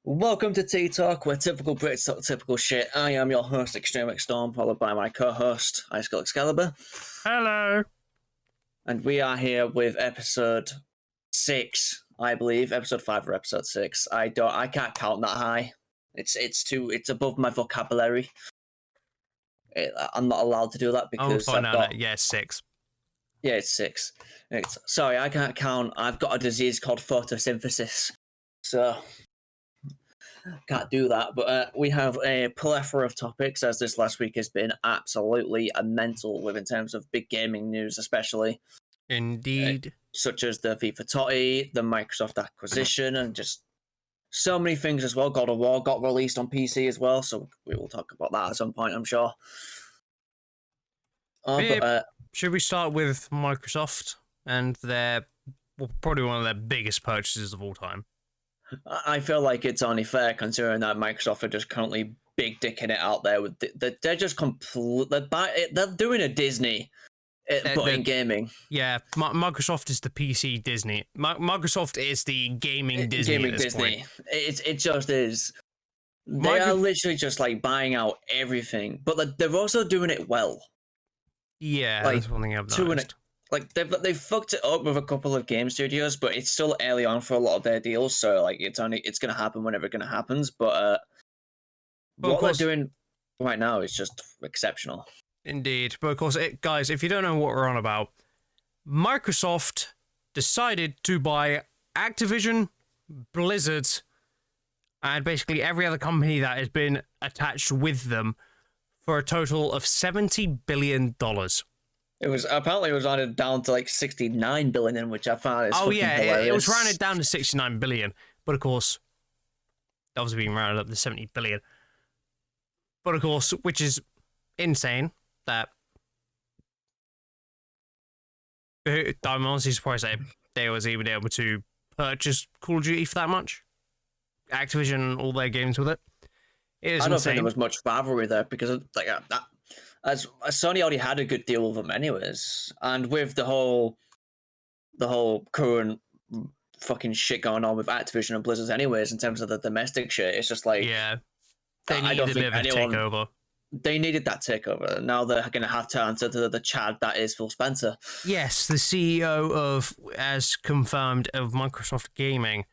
Welcome to Tea Talk, where typical Brits talk typical shit. I am your host, Extreme Storm, followed by my co-host, High School Excalibur. Hello. And we are here with episode 6, I believe. Episode 5 or episode 6. I can't count that high. It's above my vocabulary. I'm not allowed to do that because Yeah, 6. Yeah, it's 6. Sorry, I can't count. I've got a disease called photosynthesis. So can't do that, but we have a plethora of topics, as this last week has been absolutely mental in terms of big gaming news, especially. Indeed. Such as the FIFA TOTY, the Microsoft acquisition, and just so many things as well. God of War got released on PC as well, so we will talk about that at some point, I'm sure. Should we start with Microsoft and probably one of their biggest purchases of all time? I feel like it's only fair considering that Microsoft are just currently big dicking it out there. They're just they're doing a Disney, but in gaming. Yeah, Microsoft is the PC Disney. Microsoft is the gaming Disney. Gaming Disney. It just is. They are literally just like buying out everything, but they're also doing it well. Yeah, that's one thing I've noticed. They've fucked it up with a couple of game studios, but it's still early on for a lot of their deals, so like it's gonna happen whenever it happens. But what they're doing right now is just exceptional. Indeed, but of course, guys, if you don't know what we're on about, Microsoft decided to buy Activision, Blizzard, and basically every other company that has been attached with them for a total of $70 billion. It was rounded down to like 69 billion, which I found is hilarious. It was rounded down to 69 billion, but of course, obviously being rounded up to 70 billion. But of course, which is insane that I'm honestly surprised that they was even able to purchase Call of Duty for that much. Activision, all their games with it. I don't think there was much rivalry there because as Sony already had a good deal with them anyways, and with the whole current fucking shit going on with Activision and Blizzard anyways in terms of the domestic shit, it's just like they needed a bit of a takeover. They needed that takeover. Now they're going to have to answer to the Chad that is Phil Spencer. Yes, the CEO as confirmed, of Microsoft Gaming,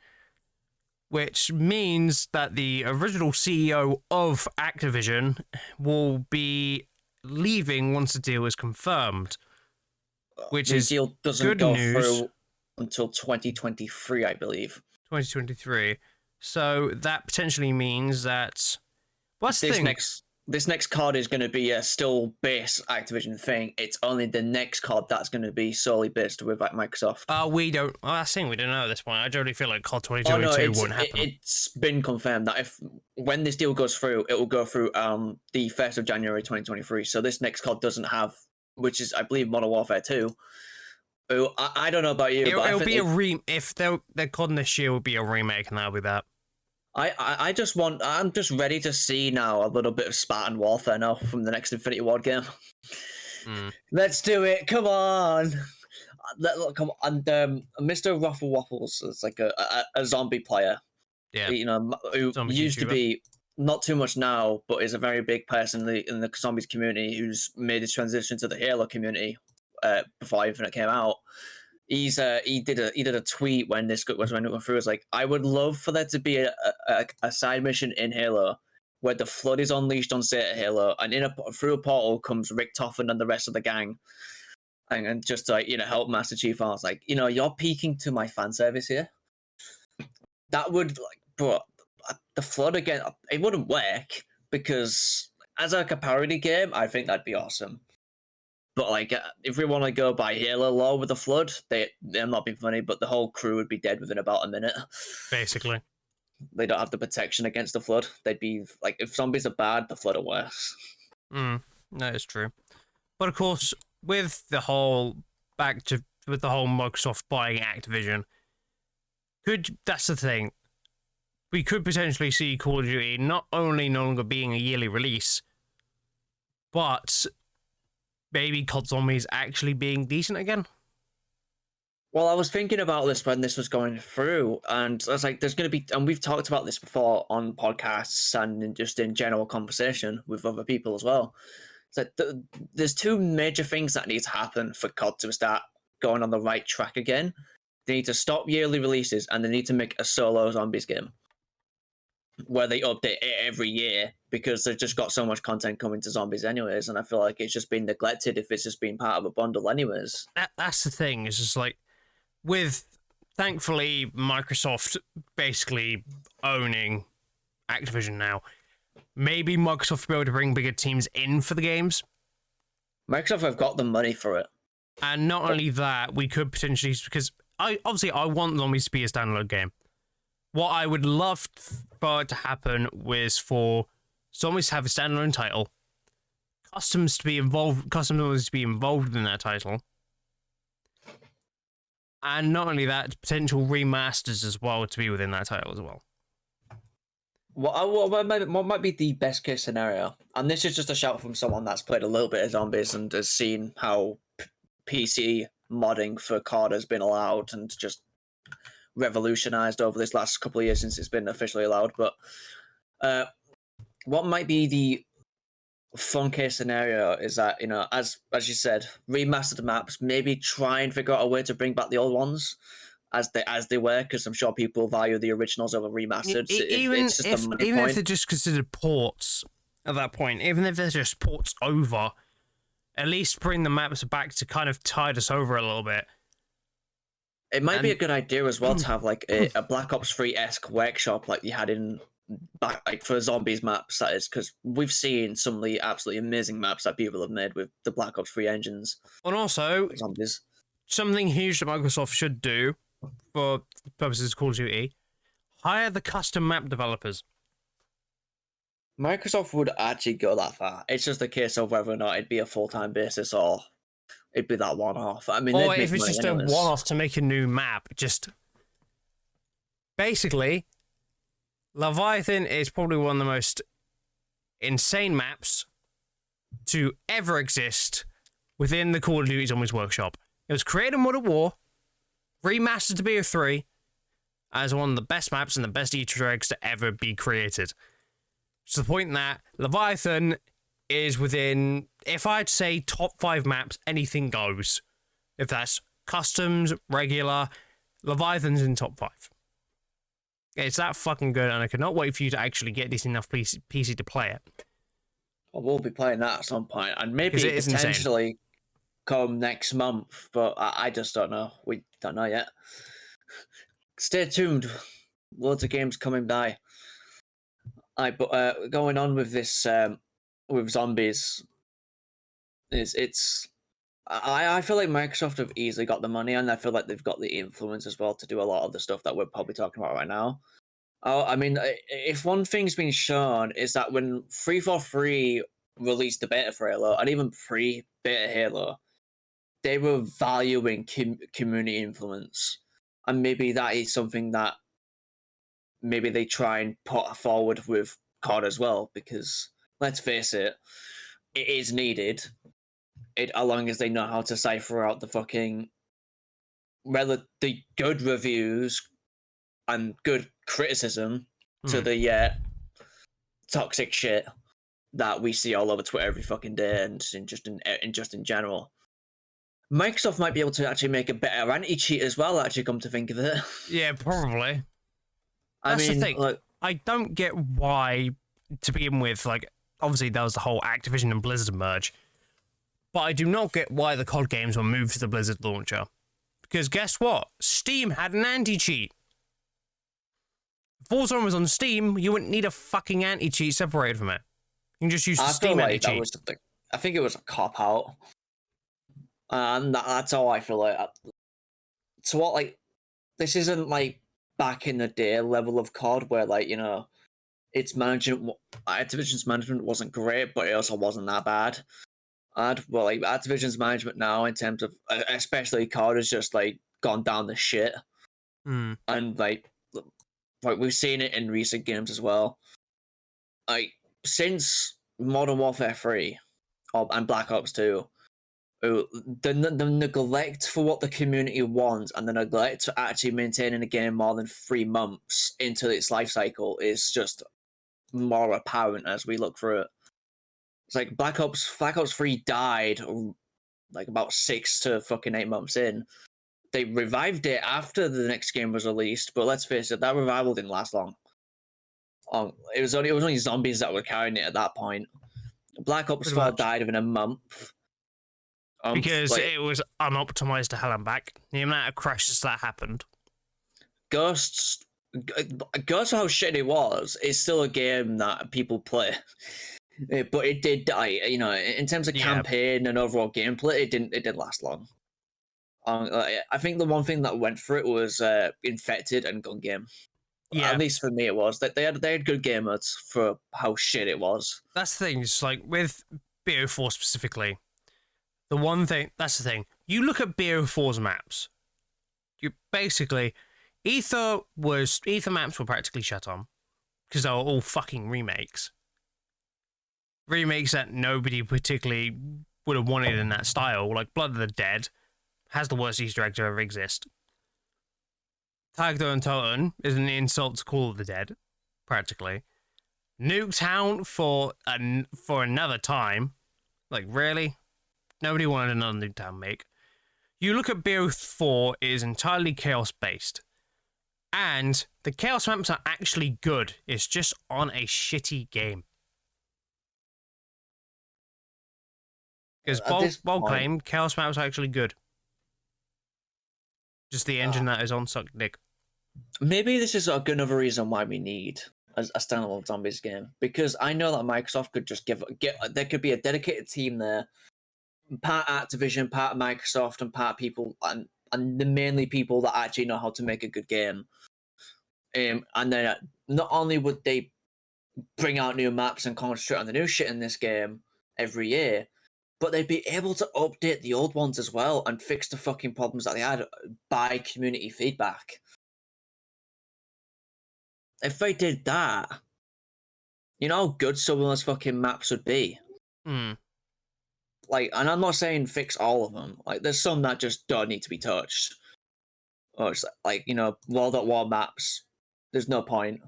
which means that the original CEO of Activision will be leaving once the deal is confirmed, which the is deal doesn't good go news. Through until 2023, I believe. 2023. So that potentially means that this next card is going to be a still base Activision thing. It's only the next card that's going to be solely based with Microsoft. We don't know at this point. I generally feel like COD 2022 won't happen. It's been confirmed that when this deal goes through, it will go through the 1st of January 2023. So this next card doesn't have, which is I believe Modern Warfare 2. I don't know about you. It'll be if they're COD this year, will be a remake, and that'll be that. I'm just ready to see now a little bit of Spartan Warfare now from the next Infinity Ward game. Let's do it, come on. Come on. And Mr. Ruffle Waffles is like a zombie player. Yeah. Who used to be, not too much now, but is a very big person in the zombies community who's made his transition to the Halo community before Infinite came out. He did a tweet when it went through. It was like, I would love for there to be a side mission in Halo where the Flood is unleashed on set Halo, and through a portal comes Rick Toffin and the rest of the gang, and just like help Master Chief. I was like, you're peeking to my fan service here. That would the Flood again. It wouldn't work because as a parody game, I think that'd be awesome. But if we want to go by Halo law with the Flood, they're not being funny, but the whole crew would be dead within about a minute. Basically, they don't have the protection against the Flood. They'd be like, if zombies are bad, the Flood are worse. That is true. But of course, with the whole Microsoft buying Activision, that's the thing. We could potentially see Call of Duty not only no longer being a yearly release, but maybe COD Zombies actually being decent again. Well, I was thinking about this when this was going through, and I was like, there's going to be, and we've talked about this before on podcasts and just in general conversation with other people as well. It's like there's two major things that need to happen for COD to start going on the right track again. They need to stop yearly releases, and they need to make a solo zombies game where they update it every year, because they've just got so much content coming to zombies anyways, and I feel like it's just been neglected if it's just been part of a bundle anyways. That's the thing. It's just like, with, thankfully, Microsoft basically owning Activision now, maybe Microsoft will be able to bring bigger teams in for the games. Microsoft have got the money for it. And not only that, we could potentially, because I want Zombies to be a standalone game. What I would love for it to happen was for Zombies to have a standalone title, customs to be involved in that title, and not only that, potential remasters as well to be within that title as well. What might be the best case scenario? And this is just a shout from someone that's played a little bit of Zombies and has seen how PC modding for COD has been allowed and just revolutionized over this last couple of years since it's been officially allowed. But what might be the fun case scenario is that, you know, as you said, remastered maps, maybe try and figure out a way to bring back the old ones as they were, because I'm sure people value the originals over remastered. It's just even if they're just considered ports at that point, even if they're just ports over, at least bring the maps back to kind of tide us over a little bit. It might be a good idea as well to have like a Black Ops 3-esque workshop like you had in back, like for zombies maps, that is, because we've seen some of the absolutely amazing maps that people have made with the Black Ops 3 engines. And also, zombies. Something huge that Microsoft should do for purposes of Call of Duty, hire the custom map developers. Microsoft would actually go that far. It's just a case of whether or not it'd be a full-time basis or it'd be that one-off. I mean, or if it's just anyways. A one-off to make a new map, just basically, Leviathan is probably one of the most insane maps to ever exist within the Call of Duty Zombies Workshop. It was created in Modern War, remastered to BO3, as one of the best maps and the best Easter eggs to ever be created. To the point that Leviathan is within, if I'd say top 5 maps, anything goes. If that's customs, regular, Leviathan's in top 5. It's that fucking good, and I cannot wait for you to actually get this enough PC to play it. I will be playing that at some point, and maybe potentially come next month, but I just don't know. We don't know yet. Stay tuned. Loads of games coming by. But going on with this, with zombies, I feel like Microsoft have easily got the money, and I feel like they've got the influence as well to do a lot of the stuff that we're probably talking about right now. I mean, if one thing's been shown is that when 343 released the beta for Halo, and even pre-beta Halo, they were valuing community influence, and maybe that is something that maybe they try and put forward with COD as well, because let's face it, it is needed. As long as they know how to cipher out the fucking the good reviews and good criticism to the toxic shit that we see all over Twitter every fucking day, and just in general. Microsoft might be able to actually make a better anti-cheat as well, actually, come to think of it. Yeah, probably. That's the thing. Look, I don't get why, to begin with, like, obviously that was the whole Activision and Blizzard merge, but I do not get why the COD games were moved to the Blizzard launcher. Because guess what? Steam had an anti-cheat. If Warzone was on Steam, you wouldn't need a fucking anti-cheat separated from it. You can just use the Steam anti-cheat. I think it was a cop-out. And that's how I feel like. So what, like, this isn't like back in the day level of COD where, like, you know, its management, Activision's management wasn't great, but it also wasn't that bad. And well, like, Activision's management now, in terms of especially COD, has just like gone down the shit. And like we've seen it in recent games as well. Like, since Modern Warfare 3 and Black Ops 2, the neglect for what the community wants and the neglect to actually maintaining a game more than 3 months into its life cycle is just more apparent as we look through it. It's like Black Ops 3 died like about 6 to fucking 8 months in. They revived it after the next game was released, but let's face it, that revival didn't last long. It was only zombies that were carrying it at that point. Black Ops 4 died within a month. Because it was unoptimized to hell and back. The amount of crashes that happened. Ghosts, how shit it was, is still a game that people play. But it did die, you know, in terms of campaign and overall gameplay, it didn't last long. I think the one thing that went for it was Infected and Gun Game. Yeah. At least for me it was. They had good game modes for how shit it was. That's the thing, it's like with BO4 specifically, that's the thing. You look at BO4's maps, you basically Ether maps were practically shut on because they were all fucking remakes. Remakes that nobody particularly would have wanted in that style, like Blood of the Dead has the worst Easter egg to ever exist. Tagdo and Toten is an insult to Call of the Dead, practically. Nuketown for another time. Like, really? Nobody wanted another Nuketown make. You look at BO4, it is entirely chaos-based. And the chaos maps are actually good. It's just on a shitty game. Because bold claim, chaos maps are actually good. Just the engine that is on sucked dick. Maybe this is another reason why we need a standalone zombies game, because I know that Microsoft could just there could be a dedicated team there, part Activision, part Microsoft, and part people, and mainly people that actually know how to make a good game. And then not only would they bring out new maps and concentrate on the new shit in this game every year, but they'd be able to update the old ones as well and fix the fucking problems that they had by community feedback. If they did that, you know how good some of those fucking maps would be? Like, and I'm not saying fix all of them. Like, there's some that just don't need to be touched. Or it's like, you know, World at War maps, there's no point.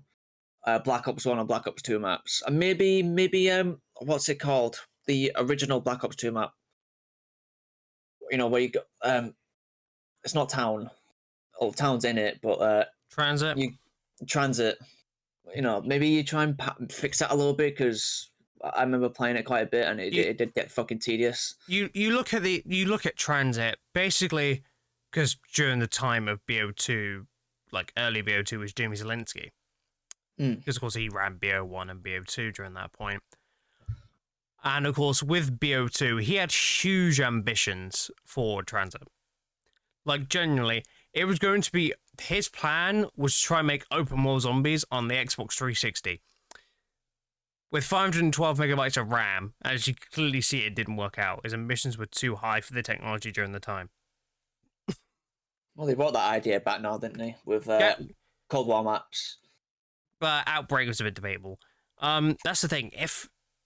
Black Ops 1 and Black Ops 2 maps. And maybe, what's it called? The original Black Ops 2 map. You know, where you go, it's not town. Oh, town's in it, but Transit. Transit. You know, maybe you try and fix that a little bit, because I remember playing it quite a bit, and it did get fucking tedious. You look at Transit basically, because during the time of BO2, like early BO2 was Jimmy Zelensky, because of course he ran BO1 and BO2 during that point. And of course, with BO2, he had huge ambitions for Transit. Like, genuinely, it was going to be, his plan was to try and make open world zombies on the Xbox 360. With 512 megabytes of RAM, as you can clearly see, it didn't work out. His ambitions were too high for the technology during the time. Well, they brought that idea back now, didn't they? With Cold War maps. But Outbreak was a bit debatable. That's the thing.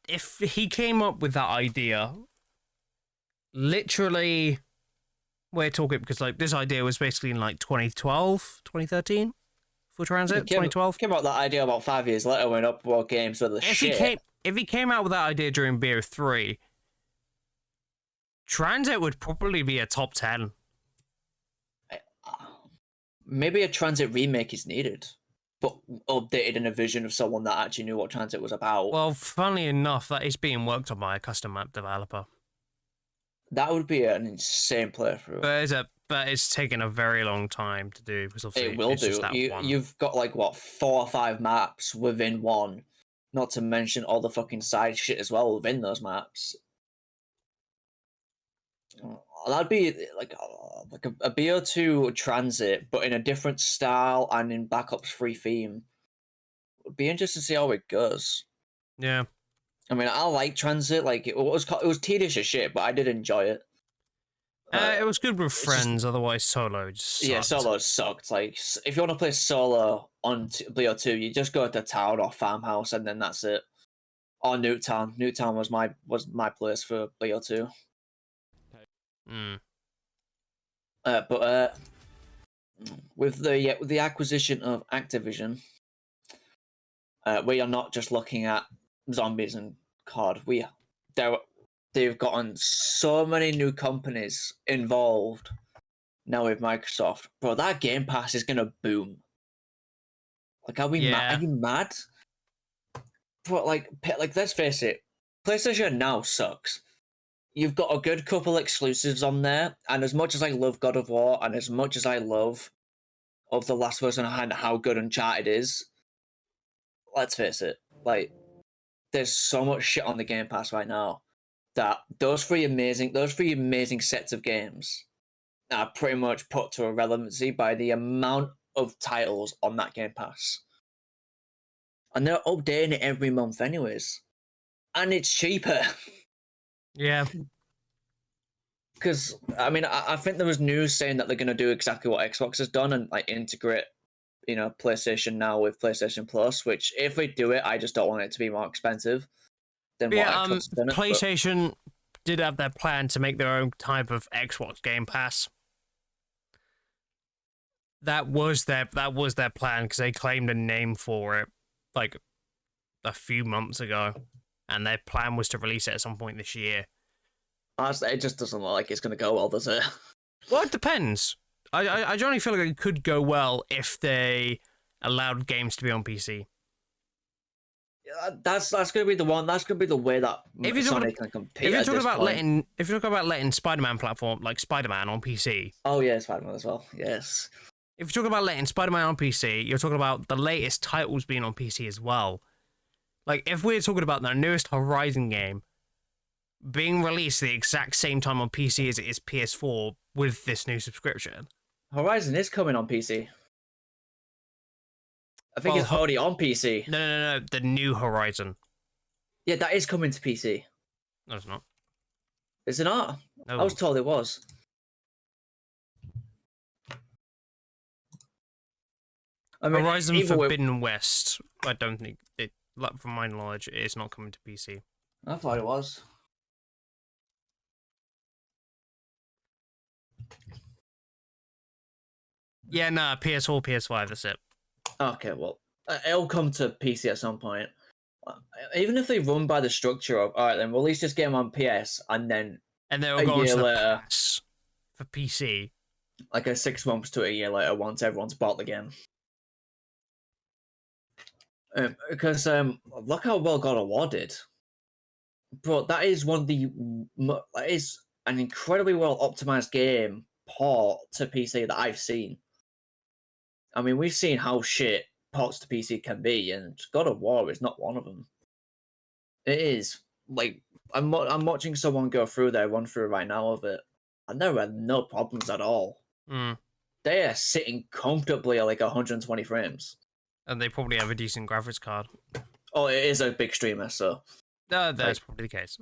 If he came up with that idea, literally, we're talking, because like this idea was basically in like 2012, 2013 for Transit, 2012. Came out that idea about 5 years later when Upworld games were the shit. If he came out with that idea during BO3, Transit would probably be a top 10. Maybe a Transit remake is needed, but updated in a vision of someone that actually knew what Transit was about. Well, funnily enough, that is being worked on by a custom map developer. That would be an insane playthrough. But it's taken a very long time to do, because obviously it will do. You've got like what 4 or 5 maps within one, not to mention all the fucking side shit as well within those maps. That'd be like a BO2 Transit, but in a different style and in Black Ops 3 theme. Would be interesting to see how it goes. Yeah. I mean, I like Transit. Like it was tedious as shit, but I did enjoy it. It was good with friends. Otherwise, solo just sucked. Yeah, solo sucked. Like if you want to play solo on BO2, you just go to town or farmhouse, and then that's it. Or Nuketown. Nuketown was my place for BO2. Mm. But with the acquisition of Activision, we are not just looking at zombies and COD. They've gotten so many new companies involved now with Microsoft. Bro, that Game Pass is gonna boom. Like, are we mad? Are Yeah. you mad? Bro, like let's face it, PlayStation now sucks. You've got a good couple exclusives on there, and as much as I love God of War, and as much as I love of The Last of Us and how good Uncharted is, let's face it, like, there's so much shit on the Game Pass right now that those three amazing sets of games are pretty much put to irrelevancy by the amount of titles on that Game Pass. And they're updating it every month anyways. And it's cheaper. Yeah. Because, I mean, I think there was news saying that they're going to do exactly what Xbox has done and, like, integrate, PlayStation Now with PlayStation Plus, which, if they do it, I just don't want it to be more expensive than what Xbox has done it. PlayStation did have their plan to make their own type of Xbox Game Pass. That was their plan, because they claimed a name for it like a few months ago, and their plan was to release it at some point this year. Honestly, it just doesn't look like it's going to go well, does it? Well, it depends. I generally feel like it could go well if they allowed games to be on PC. That's going to be the one. That's going to be the way that Sony can compete. If you're talking about letting Spider-Man platform, like Spider-Man on PC. Oh yeah, Spider-Man as well. Yes. If you're talking about letting Spider-Man on PC, you're talking about the latest titles being on PC as well. Like, if we're talking about the newest Horizon game being released the exact same time on PC as it is PS4 with this new subscription. Horizon is coming on PC. I think it's already on PC. No. The new Horizon. Yeah, that is coming to PC. No, it's not. Is it not? No. I was told it was. I mean, Horizon Forbidden West, I don't think it, from my knowledge, it is not coming to PC. I thought it was. Yeah, nah, PS4, PS5, that's it. Okay, well, it'll come to PC at some point. Even if they run by the structure of, all right, then release this game on PS, and then they'll go into the pass for PC. Like a 6 months to a year later, once everyone's bought the game. Because look how well God of War did. Bro, that is that is an incredibly well optimized game port to PC that I've seen. I mean, we've seen how shit ports to PC can be, and God of War is not one of them. It is. Like, I'm watching someone go through their run through right now of it, and there are no problems at all. Mm. They are sitting comfortably at like 120 frames. And they probably have a decent graphics card. Oh, it is a big streamer, so... that's probably the case.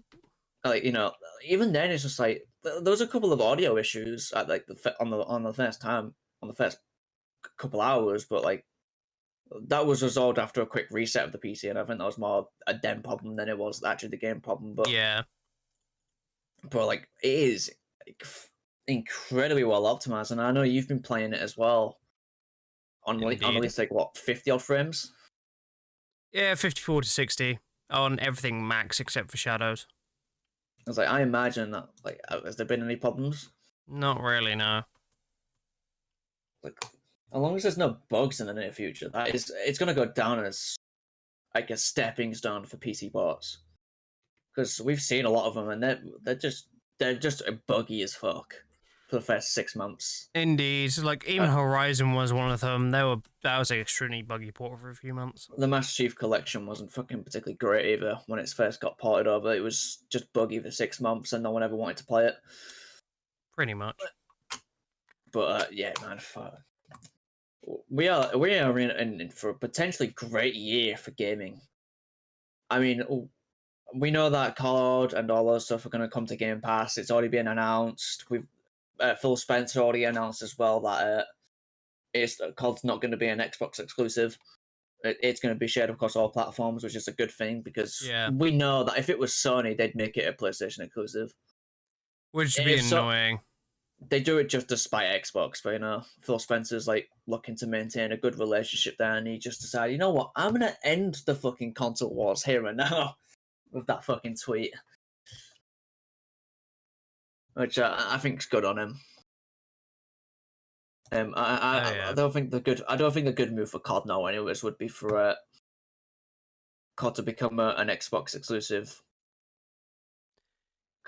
Like, even then, it's just like... There was a couple of audio issues at like on the first couple hours, but like that was resolved after a quick reset of the PC, and I think that was more a dem problem than it was actually the game problem. But yeah, but like it is like, incredibly well optimized, and I know you've been playing it as well. On at least like what 50 odd frames. Yeah, 54 to 60 on everything max except for shadows. I was like, I imagine that. Like, has there been any problems? Not really, no. Like, as long as there's no bugs in the near future, it's gonna go down as like a stepping stone for PC ports. Because we've seen a lot of them, and they're just buggy as fuck for the first 6 months. Indeed, like even Horizon was one of them. That was an extremely buggy port for a few months. The Master Chief Collection wasn't fucking particularly great either when it first got ported over. It was just buggy for 6 months, and no one ever wanted to play it. Pretty much. But yeah, man, fuck. We are in for a potentially great year for gaming. I mean, we know that COD and all those stuff are going to come to Game Pass. It's already been announced. Phil Spencer already announced as well that COD's not going to be an Xbox exclusive. It's going to be shared across all platforms, which is a good thing because we know that if it was Sony, they'd make it a PlayStation exclusive. which would be annoying. They do it just to spite Xbox, but Phil Spencer's like looking to maintain a good relationship there, and he just decided, you know what, I'm gonna end the fucking console wars here and now with that fucking tweet, which I think's good on him. I don't think the good move for COD now, anyways, would be for COD to become an Xbox exclusive.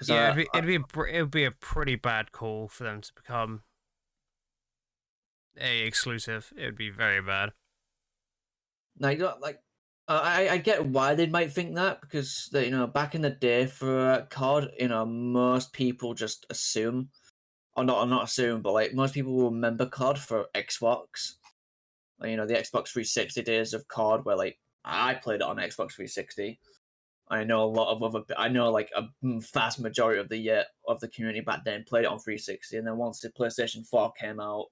Yeah, it'd be a pretty bad call for them to become a exclusive. It would be very bad. I get why they might think that, because back in the day for COD, most people just assume, or not assume, but like most people will remember COD for Xbox. The Xbox 360 days of COD, where like I played it on Xbox 360. I know like a vast majority of the community back then played it on 360, and then once the PlayStation 4 came out,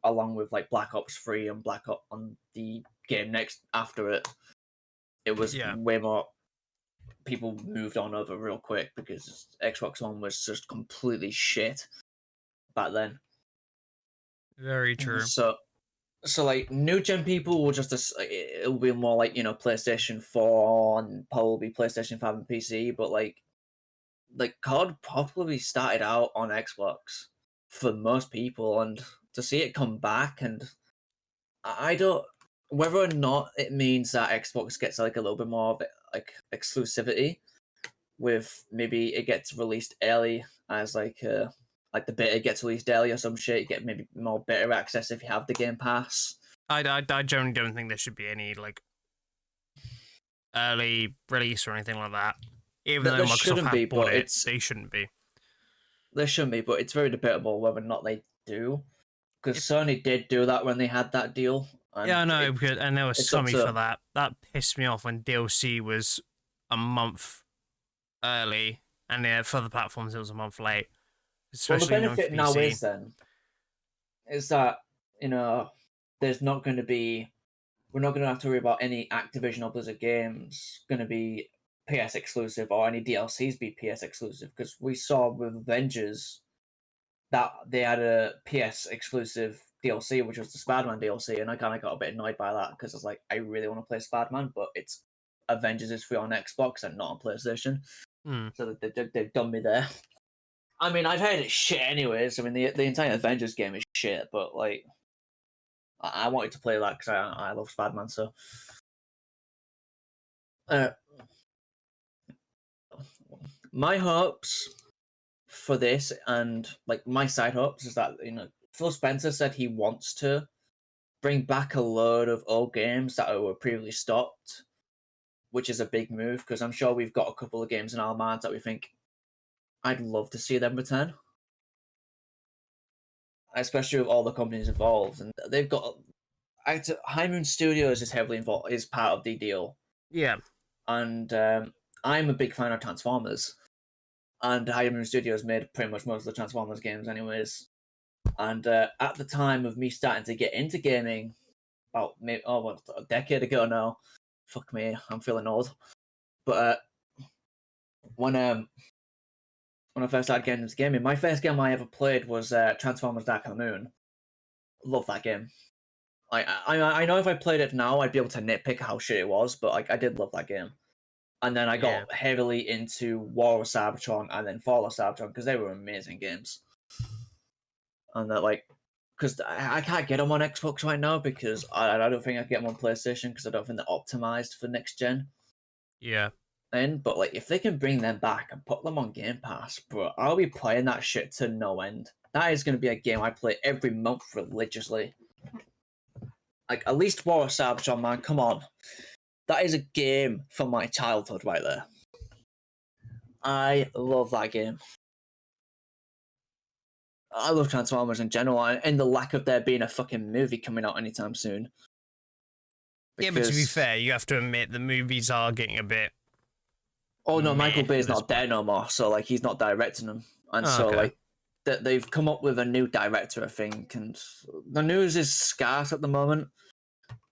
along with like Black Ops 3 and Black Ops on the game next after it, it was way more. People moved on over real quick because Xbox One was just completely shit back then. Very true. So like new gen people will it'll be more like PlayStation 4 and probably PlayStation 5 and PC, but like COD probably started out on Xbox for most people, and to see it come back, and I don't, whether or not it means that Xbox gets like a little bit more of it, like exclusivity, with maybe it gets released early as like the beta gets released early or some shit. You get maybe more beta access if you have the Game Pass. I generally don't think there should be any like early release or anything like that. Even though Microsoft have bought it, they shouldn't be. There shouldn't be, but it's very debatable whether or not they do. Because Sony did do that when they had that deal. Yeah, I know, and there was something for that. That pissed me off when DLC was a month early, and for the platforms it was a month late. Especially the benefit now is that there's not going to be, we're not going to have to worry about any Activision or Blizzard games going to be PS exclusive, or any DLCs be PS exclusive, because we saw with Avengers that they had a PS exclusive DLC, which was the Spider-Man DLC, and I kind of got a bit annoyed by that, because I was like, I really want to play Spider-Man, but it's Avengers is free on Xbox and not on PlayStation. So they've done me there. I mean, I've heard it's shit anyways. I mean, the entire Avengers game is shit, but like, I wanted to play that because I love Spider-Man. So, my hopes for this, and like my side hopes, is that Phil Spencer said he wants to bring back a load of old games that were previously stopped, which is a big move, because I'm sure we've got a couple of games in our minds that we think I'd love to see them return, especially with all the companies involved. And they've got High Moon Studios is heavily involved, is part of the deal. Yeah, and I'm a big fan of Transformers, and High Moon Studios made pretty much most of the Transformers games, anyways. And at the time of me starting to get into gaming, about maybe a decade ago now. Fuck me, I'm feeling old. But when I first started getting into gaming, my first game I ever played was Transformers Dark of the Moon. Love that game. I know if I played it now, I'd be able to nitpick how shit it was, but like I did love that game. And then I got heavily into War of Cybertron and then Fall of Cybertron, because they were amazing games. And that because I can't get them on Xbox right now, because I don't think I can get them on PlayStation, because I don't think they're optimized for next gen. Yeah. But like, if they can bring them back and put them on Game Pass, bro, I'll be playing that shit to no end. That is going to be a game I play every month religiously. Like, at least War of Cybertron, man, come on. That is a game from my childhood right there. I love that game. I love Transformers in general, and the lack of there being a fucking movie coming out anytime soon. Yeah, but to be fair, you have to admit the movies are getting a bit... Oh no, Michael Bay's not there no more, so like he's not directing them, and like they've come up with a new director, I think, and the news is scarce at the moment.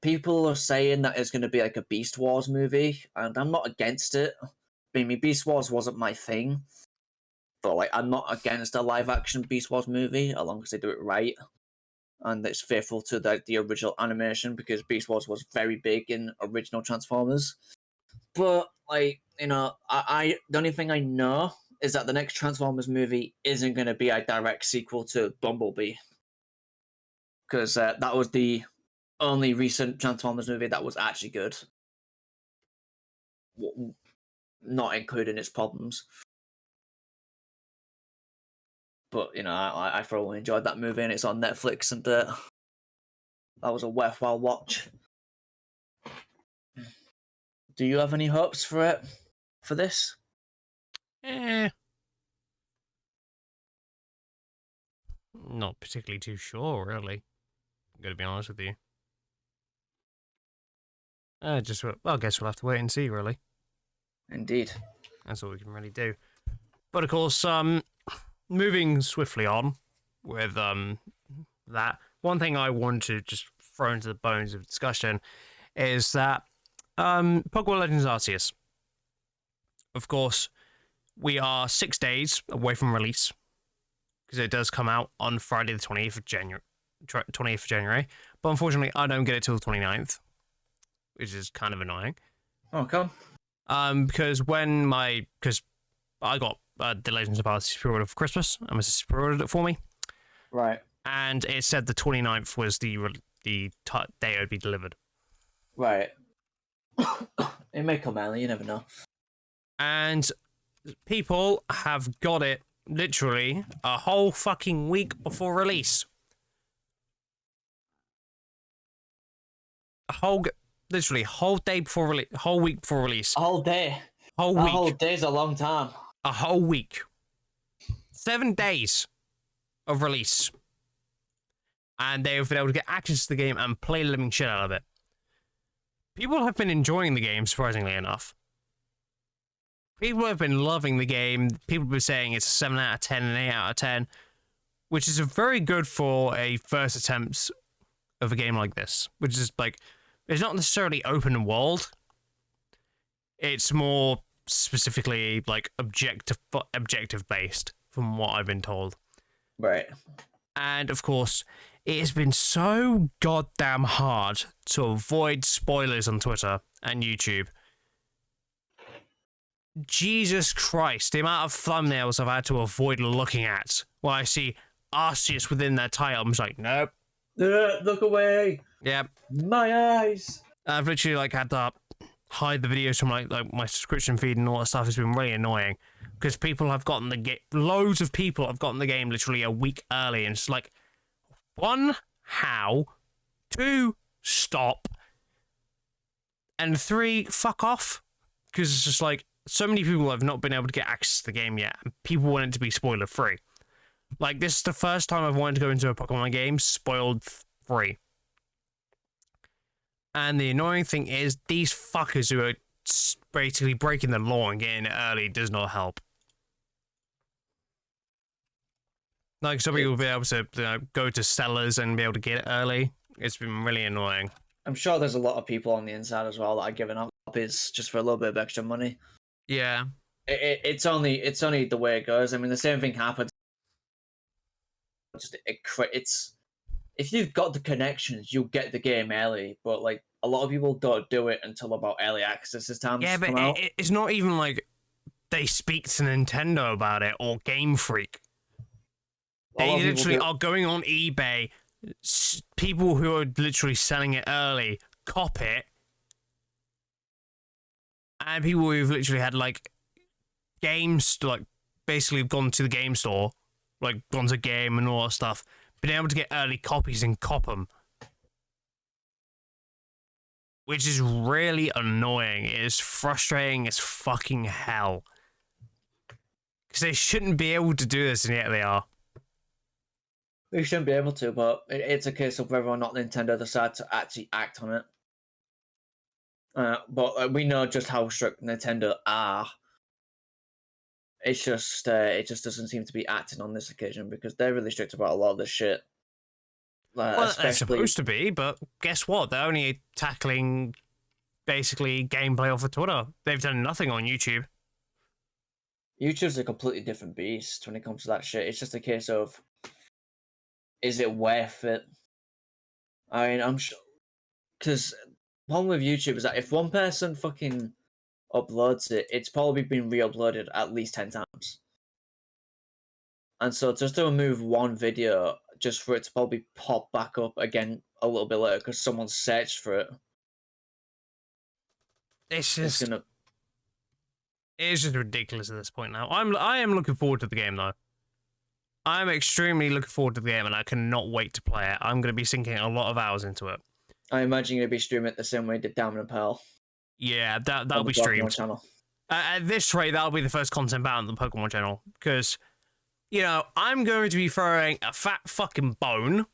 People are saying that it's going to be like a Beast Wars movie, and I'm not against it. I mean, Beast Wars wasn't my thing, but like I'm not against a live action Beast Wars movie as long as they do it right and it's faithful to the original animation, because Beast Wars was very big in original Transformers. But like, you know, I the only thing I know is that the next Transformers movie isn't going to be a direct sequel to Bumblebee, because that was the only recent Transformers movie that was actually good, not including its problems. But you know, I thoroughly enjoyed that movie, and it's on Netflix, and that was a worthwhile watch. Do you have any hopes for this? Not particularly too sure, really. I'm gonna be honest with you. I guess we'll have to wait and see, really. Indeed. That's all we can really do. But of course, moving swiftly on with that, one thing I want to just throw into the bones of discussion is that Pokemon Legends Arceus. Of course, we are 6 days away from release, because it does come out on Friday the 20th of January. But unfortunately, I don't get it till the 29th, which is kind of annoying. Oh, come. Because I got the Legends of Arceus pre-order for Christmas, and my sister pre-ordered it for me. Right. And it said the 29th was the day it would be delivered. Right. It may come early, you never know. And people have got it literally a whole fucking week before release. Literally whole day before release, whole week before release. A whole day. Whole week. A whole day's a long time. A whole week. 7 days of release. And they've been able to get access to the game and play the living shit out of it. People have been enjoying the game, surprisingly enough. People have been loving the game. People have been saying it's a 7 out of 10 and 8 out of 10, which is very good for a first attempt of a game like this, which is like, it's not necessarily open world. It's more specifically like objective based, from what I've been told. Right. And of course, it has been so goddamn hard to avoid spoilers on Twitter and YouTube. Jesus Christ, the amount of thumbnails I've had to avoid looking at while I see Arceus within their title. I'm just like, nope. Look away. Yep. My eyes. I've literally like had to hide the videos from like my subscription feed and all that stuff. It's been really annoying because people have gotten the game. Loads of people have gotten the game literally a week early, and it's like, 1, how? 2, stop. And 3, fuck off. Because it's just like, so many people have not been able to get access to the game yet, and people want it to be spoiler free. Like, this is the first time I've wanted to go into a Pokemon game spoiled free. And the annoying thing is, these fuckers who are basically breaking the law and getting it early does not help. Like, some people will be able to go to sellers and be able to get it early. It's been really annoying. I'm sure there's a lot of people on the inside as well that are giving up copies just for a little bit of extra money. Yeah. It's only the way it goes. I mean, the same thing happens. It's if you've got the connections, you'll get the game early. But like, a lot of people don't do it until about early access time. Yeah, but it's not even like they speak to Nintendo about it or Game Freak. They literally are going on eBay. People who are literally selling it early cop it, and people who've literally had like games, like basically gone to the game store, like gone to game and all that stuff, been able to get early copies and cop them, which is really annoying. It is frustrating as fucking hell, because they shouldn't be able to do this, and yet they are. We shouldn't be able to, but it's a case of whether or not Nintendo decide to actually act on it. But we know just how strict Nintendo are. It's just it just doesn't seem to be acting on this occasion, because they're really strict about a lot of this shit. Well, they're supposed to be, but guess what? They're only tackling basically gameplay off of Twitter. They've done nothing on YouTube. YouTube's a completely different beast when it comes to that shit. It's just a case of, is it worth it? I mean, I'm sure, because one with YouTube is that if one person fucking uploads it, it's probably been re-uploaded at least 10 times. And so just to remove one video, just for it to probably pop back up again a little bit later because someone searched for it. It's just ridiculous at this point now. I am looking forward to the game though. I'm extremely looking forward to the game, and I cannot wait to play it. I'm going to be sinking a lot of hours into it. I imagine you're going to be streaming it the same way you did Diamond and Pearl. Yeah, that'll be streamed. Channel. At this rate, that'll be the first content out on the Pokemon channel, because, you know, I'm going to be throwing a fat fucking bone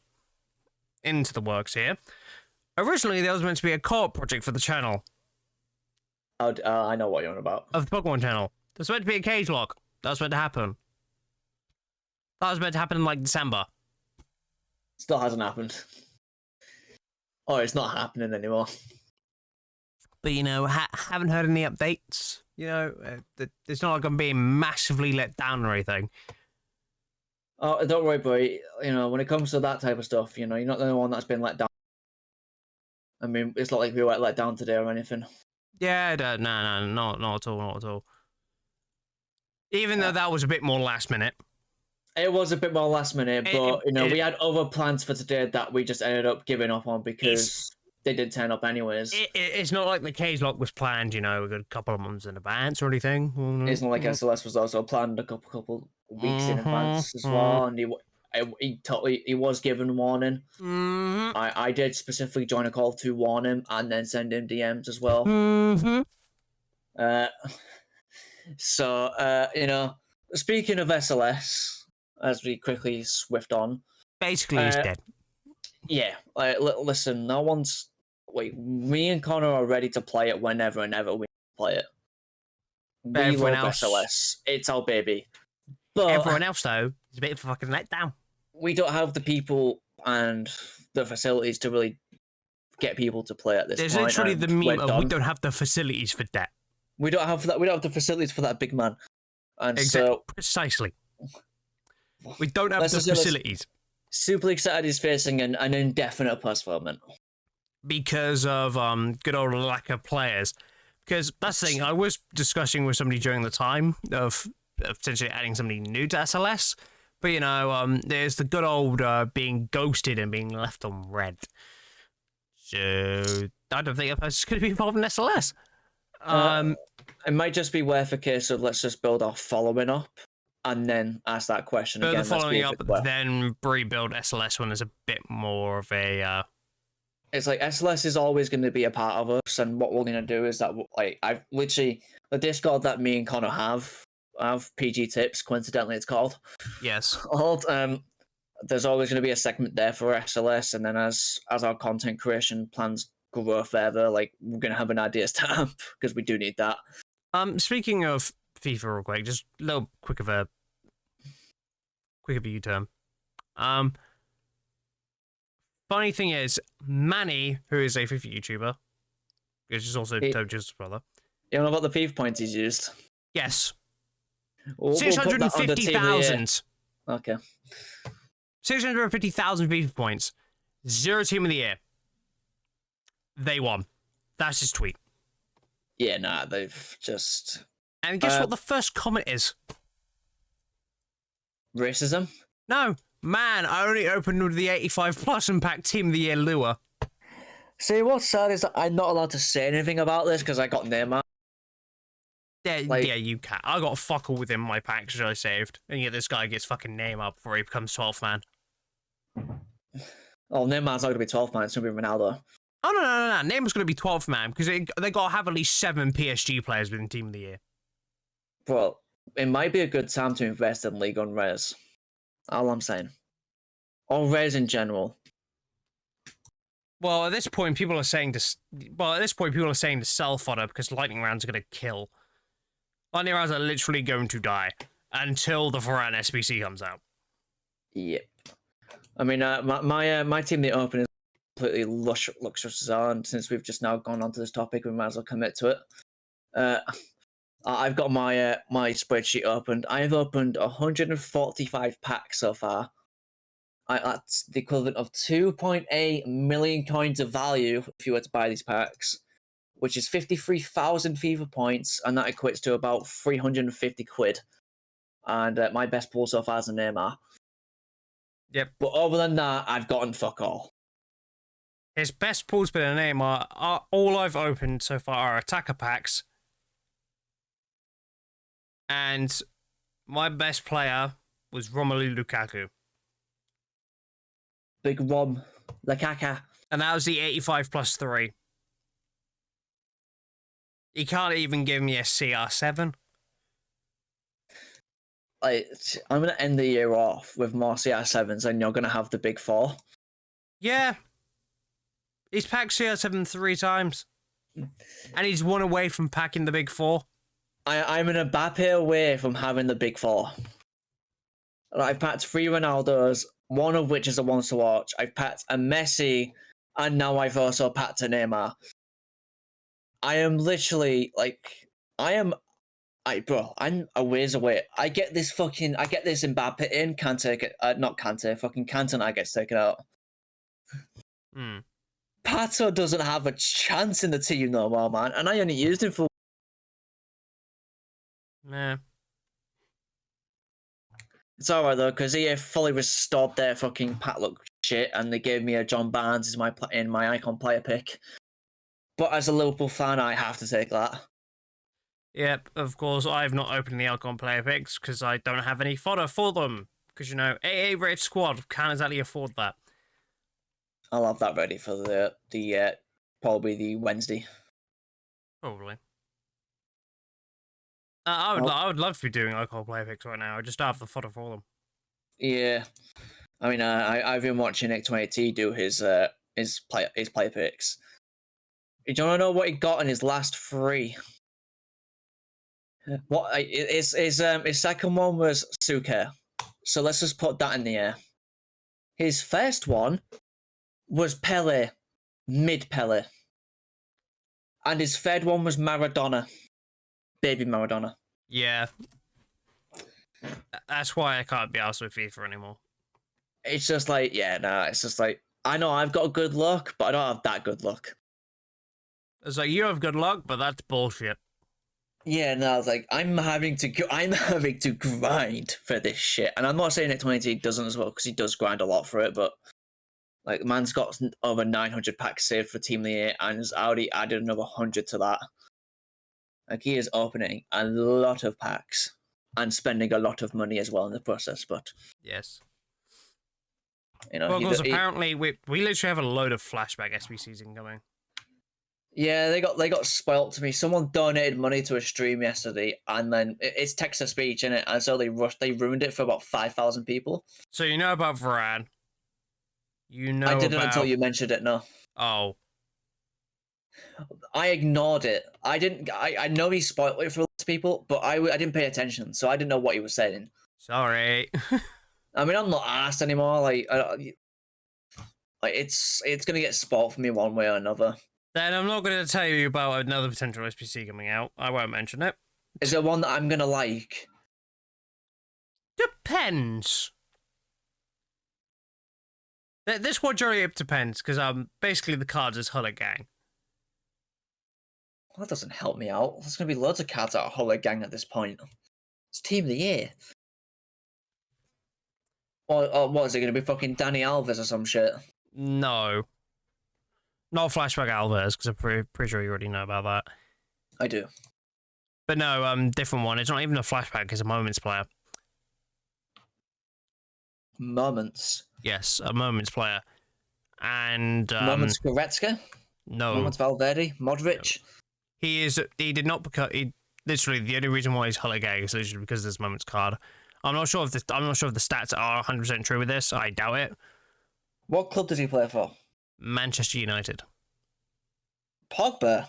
into the works here. Originally, there was meant to be a co-op project for the channel. I know what you're on about. Of the Pokemon channel. There's meant to be a cage lock. That was meant to happen. That was meant to happen in, like, December. Still hasn't happened. Oh, it's not happening anymore. But, you know, haven't heard any updates. You know, it's not like I'm being massively let down or anything. Oh, don't worry, boy. You know, when it comes to that type of stuff, you know, you're not the only one that's been let down. I mean, it's not like we were let down today or anything. Yeah, no, not at all, not at all. Even though that was a bit more last minute. It was a bit more last minute, but, you know, we had other plans for today that we just ended up giving up on because they did turn up anyways. It's not like the cage lock was planned, you know, a couple of months in advance or anything. It's not like SLS was also planned a couple weeks in advance as well, and he was given warning. I did specifically join a call to warn him and then send him DMs as well. So, you know, speaking of SLS, as we quickly swift on. Basically, he's dead. Yeah, listen, no one's... Wait, me and Connor are ready to play it whenever and ever we play it. We love SLS. It's our baby. But everyone else, though, is a bit of a fucking letdown. We don't have the people and the facilities to really get people to play at this point. There's literally the meme of we don't have the facilities for that. We don't have that. We don't have the facilities for that big man. And exactly. So, precisely. We don't have the facilities. Super excited he's facing an indefinite postponement. Because of good old lack of players. Because that's the thing, I was discussing with somebody during the time of potentially adding somebody new to SLS. But, you know, there's the good old being ghosted and being left on red. So, I don't think a person's going to be involved in SLS. It might just be worth a case of let's just build our following up and then ask that question again. The following up, then rebuild SLS when there's a bit more of a... It's like SLS is always going to be a part of us, and what we're going to do is that, like, I've literally... The Discord that me and Connor have PG Tips, coincidentally it's called. Yes. There's always going to be a segment there for SLS, and then as our content creation plans grow further, like, we're going to have an ideas tab, because we do need that. Speaking of FIFA real quick, just a little quick of a U-turn. Funny thing is, Manny, who is a FIFA YouTuber, which is also Tojo's brother. You know about the FIFA points he's used? Yes. 650,000. Okay. 650,000 FIFA points. 0 team of the year. They won. That's his tweet. Yeah, nah, they've just... And guess what the first comment is? Racism? No. Man, I only opened with the 85+ and packed Team of the Year lure. See, what's sad is that I'm not allowed to say anything about this because I got Neymar. Yeah, yeah, you can. I got fuck all within my packs which I saved. And yet this guy gets fucking Neymar before he becomes 12th man. Oh, Neymar's not going to be 12th man, it's going to be Ronaldo. Oh, no. Neymar's going to be 12th man because they got to have at least 7 PSG players within Team of the Year. Well, it might be a good time to invest in League on Res. All I'm saying. Or Res in general. Well, at this point, people are saying to sell fodder because lightning rounds are going to kill. Lightning rounds are literally going to die until the Varane SBC comes out. Yep. I mean, my team, the open is completely luxurious, and since we've just now gone on to this topic, we might as well commit to it. I've got my my spreadsheet opened. I've opened 145 packs so far. That's the equivalent of 2.8 million coins of value if you were to buy these packs, which is 53,000 FIFA points, and that equates to about 350 quid. And my best pull so far is a Neymar. Yep. But other than that, I've gotten fuck all. His best pull's been a Neymar. All I've opened so far are attacker packs. And my best player was Romelu Lukaku. Big Rom, Lukaku. And that was the 85 plus 3. He can't even give me a CR7. Like, I'm going to end the year off with more CR7s, and you're going to have the big four. Yeah. He's packed CR7 3 times. And he's one away from packing the big four. I'm an Mbappe away from having the big four. I've packed 3 Ronaldos, one of which is a once to watch. I've packed a Messi, and now I've also packed a Neymar. I am literally, like, I'm a ways away. I get this Mbappe in, can't take it. Not Kante, fucking Cantona gets taken out. Pato doesn't have a chance in the team no more, man. And I only used him for... Nah. It's alright though, because he fully restored their fucking Patlook shit, and they gave me a John Barnes as my icon player pick. But as a Liverpool fan, I have to take that. Yep, of course, I've not opened the icon player picks because I don't have any fodder for them. Because, you know, AA rated squad can't exactly afford that. I'll have that ready for the probably the Wednesday. Probably. I would love to be doing icon player picks right now. I just don't have the fodder for them. Yeah, I mean, I've been watching Nick20T do his player picks. Do you want to know what he got in his last 3? What his second one was Suke. So let's just put that in the air. His first one was Pele, mid Pele. And his third one was Maradona. Baby Maradona. Yeah. That's why I can't be arsed with FIFA anymore. It's just like, it's just like, I know I've got good luck, but I don't have that good luck. It's like, you have good luck, but that's bullshit. Yeah, no, it's like, I'm having to grind for this shit. And I'm not saying that 20 doesn't as well, because he does grind a lot for it, but like, man's got over 900 packs saved for Team of the Year, and has already added another 100 to that. Like, he is opening a lot of packs and spending a lot of money as well in the process, but... Yes. You know, well, because apparently we literally have a load of flashback SBCs incoming. Yeah, they got spoilt to me. Someone donated money to a stream yesterday, and then it's text to speech, innit? And so they ruined it for about 5,000 people. So you know about Varane. You know I didn't about... until you mentioned it, no. Oh. I ignored it. I know he spoiled it for lots of people, but I didn't pay attention, so I didn't know what he was saying. Sorry. I mean, I'm not asked anymore. Like it's gonna get spoiled for me one way or another. Then I'm not going to tell you about another potential SPC coming out. I won't mention it. Is there one that I'm gonna like? Depends. This one generally depends, because basically the cards is Huller Gang. Well, that doesn't help me out. There's gonna be loads of cards out of Huller Gang at this point. It's Team of the Year. Or what is it gonna be? Fucking Danny Alves or some shit? No. Not Flashback Alves, because I'm pretty sure you already know about that. I do. But no, different one. It's not even a Flashback, it's a Moments player. Moments? Yes, a Moments player. And... Moments Goretzka? No. Moments Valverde? Modric? No. He did not become... Literally, the only reason why he's Huller Gang is literally because of this Moments card. I'm not sure if the stats are 100% true with this. I doubt it. What club does he play for? Manchester United. Pogba?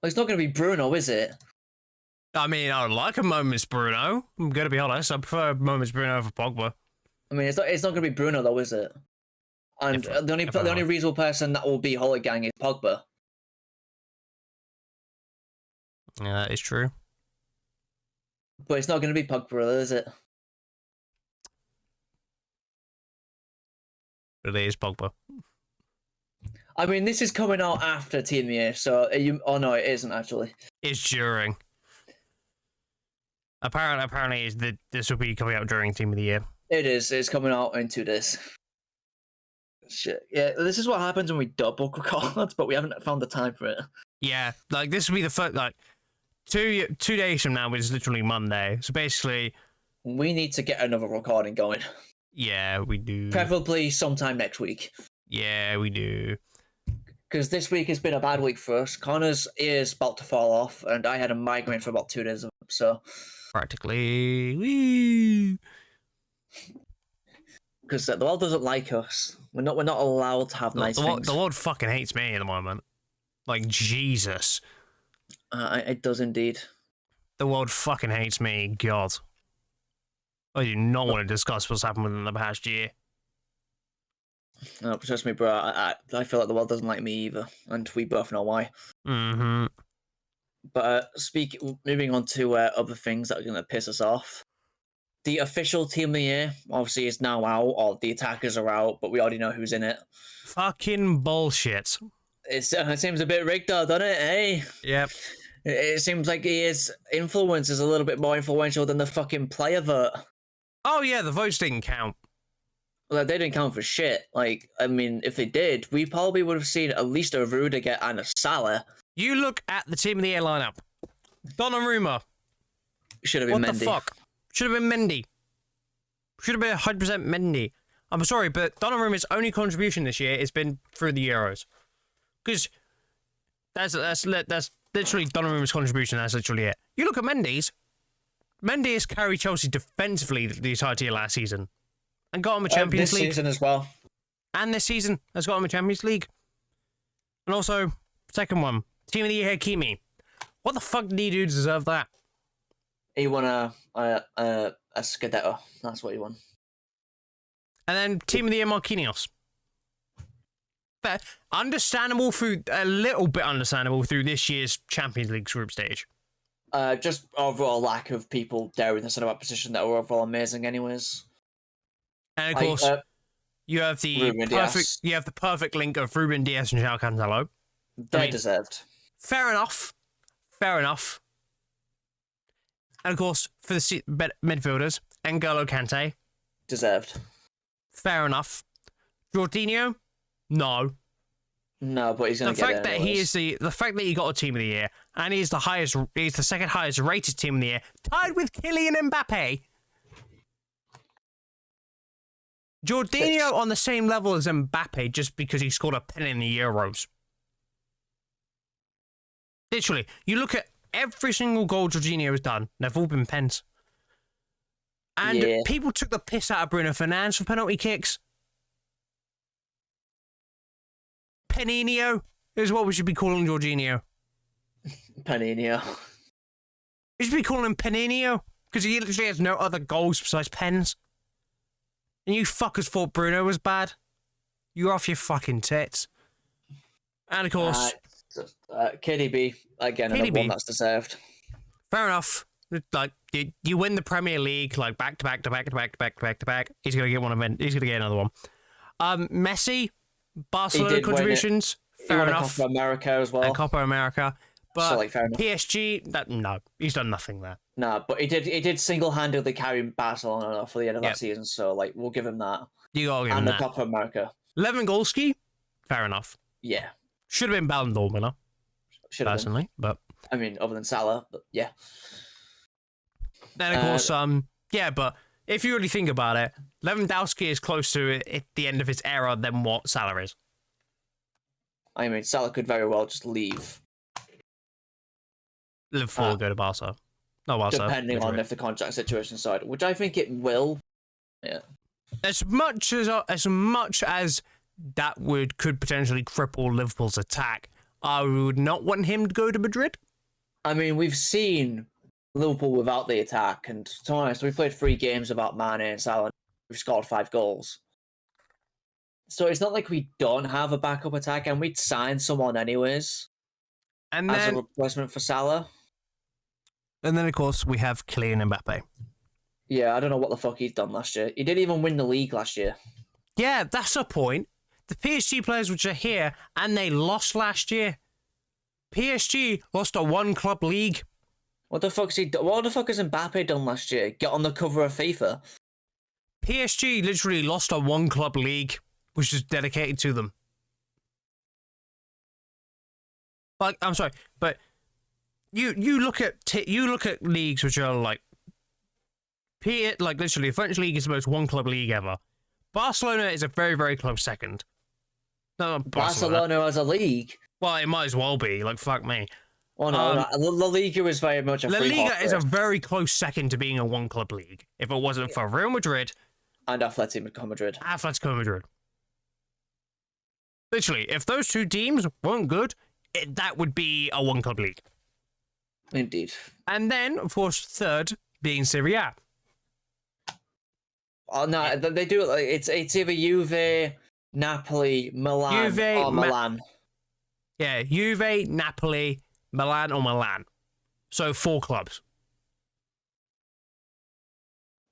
Well, it's not going to be Bruno, is it? I mean, I would like a Moments Bruno. I'm going to be honest. I prefer Moments Bruno over Pogba. I mean, it's not going to be Bruno, though, is it? And the only reasonable person that will be Huller Gang is Pogba. Yeah, that is true. But it's not going to be Pogba, is it? But it is Pogba. I mean, this is coming out after Team of the Year, so oh no, it isn't actually. It's during. Apparently, this will be coming out during Team of the Year. It is. It's coming out in 2 days. Shit. Yeah, this is what happens when we double record, but we haven't found the time for it. Yeah, like this will be the first. Like 2 days from now is literally Monday. So basically, we need to get another recording going. Yeah, we do. Preferably sometime next week. Yeah, we do. Because this week has been a bad week for us. Connor's ear's about to fall off, and I had a migraine for about 2 days. So practically, woo. Because the world doesn't like us. We're not allowed to have nice things. The world fucking hates me at the moment. Like Jesus. It does indeed. The world fucking hates me. God. I do not want to discuss what's happened within the past year. No, trust me, bro. I feel like the world doesn't like me either, and we both know why. Mm-hmm. But moving on to other things that are going to piss us off. The official Team of the Year, obviously, is now out, or the attackers are out, but we already know who's in it. Fucking bullshit. It seems a bit rigged, though, doesn't it? Hey. Yep. It seems like his influence is a little bit more influential than the fucking player vote. Oh yeah, the votes didn't count. Well, they didn't count for shit. Like, I mean, if they did, we probably would have seen at least a Rudiger and a Salah. You look at the Team of the Year lineup. Donnarumma. Should have been Mendy. What the fuck? Should have been Mendy. Should have been 100% Mendy. I'm sorry, but Donnarumma's only contribution this year has been through the Euros. Because that's literally Donnarumma's contribution. That's literally it. You look at Mendy's. Mendy has carried Chelsea defensively the entirety of last season. And got him a Champions League. This season as well. And this season has got him a Champions League. And also, second one, Team of the Year, Hakimi. What the fuck did he do to deserve that? He won a Scudetto. That's what he won. And then Team of the Year, Marquinhos. But understandable through, a little bit understandable through this year's Champions League group stage. Just overall lack of people daring the centre-back position that were overall amazing anyways. And of course, you have the perfect link of Ruben Dias and João Cancelo. They deserved. Fair enough. Fair enough. And of course, for the midfielders, N'Golo Kante. Deserved. Fair enough. Jorginho? No. No, but he's going to get it anyways. The fact that he got a Team of the Year, and he's the second highest rated Team of the Year, tied with Kylian Mbappe. Jorginho on the same level as Mbappe just because he scored a pen in the Euros. Literally, you look at every single goal Jorginho has done, they've all been pens. And people took the piss out of Bruno Fernandes for penalty kicks. Peninho is what we should be calling Jorginho. Peninho. We should be calling him Peninho because he literally has no other goals besides pens. And you fuckers thought Bruno was bad. You're off your fucking tits. And of course... KDB, again, another one that's deserved. Fair enough. Like, you win the Premier League, like, back to back to back to back to back to back to back. He's going to get one. He's going to get another one. Messi, Barcelona contributions. Fair enough. Copa America as well. And Copa America. But so, like, fair enough. PSG, no, he's done nothing there. No, but he did single-handedly carry Barcelona for the end of that season, so like we'll give him that. You gotta give him that. And the Copa America. Lewandowski, fair enough. Yeah. Should have been Ballon d'Or winner. Should have personally, been. But I mean, other than Salah, but yeah. Then of course, but if you really think about it, Lewandowski is close to at the end of his era than what Salah is. I mean, Salah could very well just leave. Liverpool will go to Barca. No, Barca. Depending on if the contract situation side, which I think it will. Yeah. As much as that could potentially cripple Liverpool's attack, I would not want him to go to Madrid. I mean, we've seen Liverpool without the attack, and to be honest, we played 3 games without Mane and Salah. We've scored 5 goals. So it's not like we don't have a backup attack, and we'd sign someone anyways. And as a replacement for Salah. And then, of course, we have Kylian Mbappe. Yeah, I don't know what the fuck he's done last year. He didn't even win the league last year. Yeah, that's the point. The PSG players which are here, and they lost last year. PSG lost a one-club league. What the fuck has Mbappe done last year? Get on the cover of FIFA. PSG literally lost a one-club league, which is dedicated to them. Like, I'm sorry, but you look at leagues which are like literally the French league is the most one-club league ever. Barcelona is a very, very close second. No, Barcelona as a league. Well, it might as well be. Like, fuck me. Oh no, La Liga is very much a La free Liga hot is a race. very close second to being a one-club league. If it wasn't for Real Madrid and Atletico Madrid. Literally, if those two teams weren't good, that would be a one-club league. Indeed. And then, of course, third being Serie A. Oh no, they do it like it's either Juve, Napoli, Milan, or Milan. Yeah, Juve, Napoli, Milan, or Milan. So 4 clubs.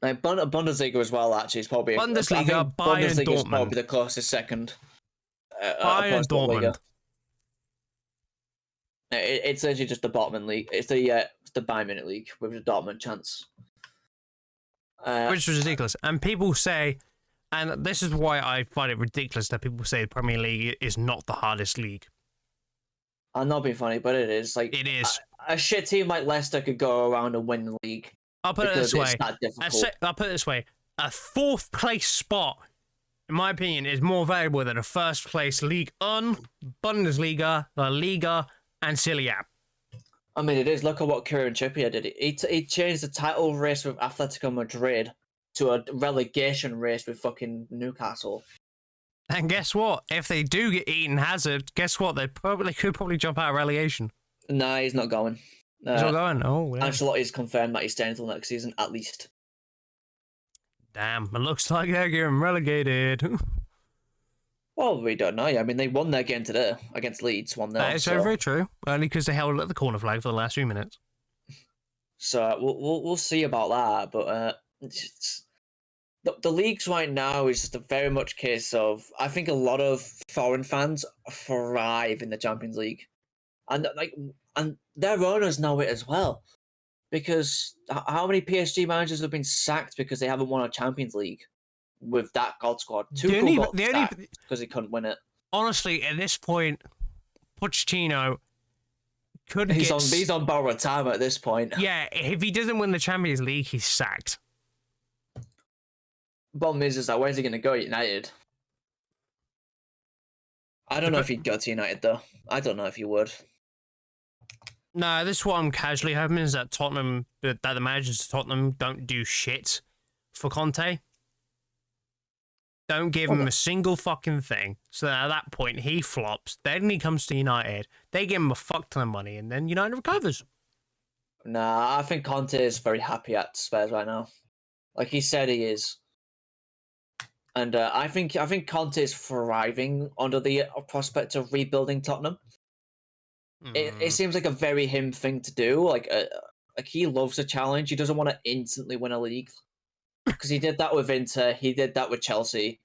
Like Bundesliga as well. Actually, is probably Bundesliga, Bayern, Bundesliga is Dortmund. probably the closest second. Bayern, Dortmund. It's actually just the bottom league. It's the Bayern Munich league with the Dortmund chance. Which is ridiculous. And people say, and this is why I find it ridiculous that people say the Premier League is not the hardest league. I'm not being funny, but it is. Like, it is. A shit team like Leicester could go around and win the league. I'll put it this way. I'll put it this way. A 4th place spot, in my opinion, is more valuable than a 1st place League on Bundesliga, La Liga, and Serie A. I mean, it is. Look at what Kieran Trippier did. He changed the title race with Atletico Madrid to a relegation race with fucking Newcastle. And guess what? If they do get Eden Hazard, guess what? They could probably jump out of relegation. Nah, he's not going. He's not going? Oh, yeah. Ancelotti's confirmed that he's staying until next season, at least. Damn, it looks like they're getting relegated. Well, we don't know. I mean, they won their game today against Leeds, 1-0. That is very true. Only because they held at the corner flag for the last few minutes. So we'll see about that. But the leagues right now is just a very much case of, I think a lot of foreign fans thrive in the Champions League, and their owners know it as well. Because how many PSG managers have been sacked because they haven't won a Champions League? With that God squad, Tuchel got sacked because he couldn't win it. Honestly, at this point, Pochettino could he's on borrowed time at this point. Yeah, if he doesn't win the Champions League, he's sacked. Problem is that where's he going to go? United. I don't know if he'd go to United though. I don't know if he would. No, this is what I'm casually hoping is that that the managers of Tottenham don't do shit for Conte. Don't give him a single fucking thing. So that at that point, he flops. Then he comes to United. They give him a fuck ton of money, and then United recovers. Nah, I think Conte is very happy at Spurs right now. Like he said he is. And I think Conte is thriving under the prospect of rebuilding Tottenham. It seems like a very him thing to do. Like he loves a challenge. He doesn't want to instantly win a league. Because he did that with Inter, he did that with Chelsea.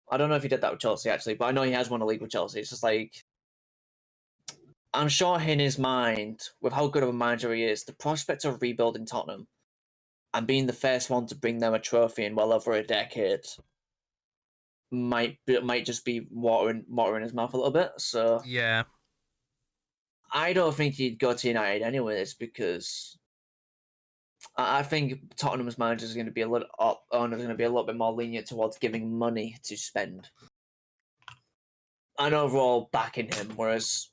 I don't know if he did that with Chelsea, actually, but I know he has won a league with Chelsea. It's just like, I'm sure in his mind, with how good of a manager he is, the prospect of rebuilding Tottenham and being the first one to bring them a trophy in well over a decade might just be water in his mouth a little bit. So yeah, I don't think he'd go to United anyways, because I think Tottenham's managers are going to be a little bit more lenient towards giving money to spend, and overall backing him. Whereas